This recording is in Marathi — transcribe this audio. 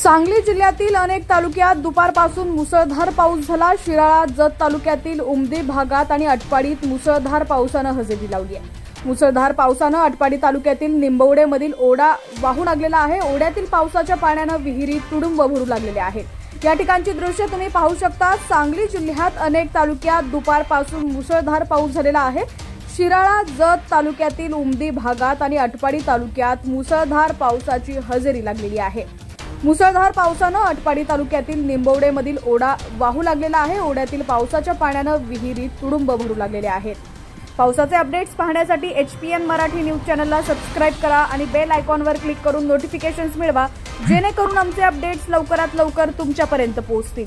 सांगली जिल्ह्यातील अनेक तालुक्यात दुपारपासून मुसळधार पाऊस झाला। शिराळा, जत तालुक्यातील उमदी भागात आणि अटपाडीत मुसळधार पावसानं हजेरी लावली आहे। मुसळधार पावसानं अटपाडी तालुक्यातील निंबवडेमधील ओढा वाहू लागलेला आहे। ओढ्यातील पावसाच्या पाण्यानं विहिरी तुडुंब भरू लागलेल्या आहेत। या ठिकाणची दृश्य तुम्ही पाहू शकता। सांगली जिल्ह्यात अनेक तालुक्यात दुपारपासून मुसळधार पाऊस झालेला आहे। शिराळा, जत तालुक्यातील उमदी भागात आणि अटपाडी तालुक्यात मुसळधार पावसाची हजेरी लागलेली आहे। मुसळधार पावसानं अटपाडी तालुक्यातील निंबवडेमधील ओढा वाहू लागलेला आहे। ओढ्यातील पावसाच्या पाण्यानं विहिरी तुडुंब भरू लागलेल्या आहेत। पावसाचे अपडेट्स पाहण्यासाठी HPN मराठी न्यूज चॅनलला सबस्क्राइब करा आणि बेल आयकॉनवर क्लिक करून नोटिफिकेशन्स मिळवा, जेणेकरून आमचे अपडेट्स लवकरात लवकर तुमच्यापर्यंत पोहोचतील।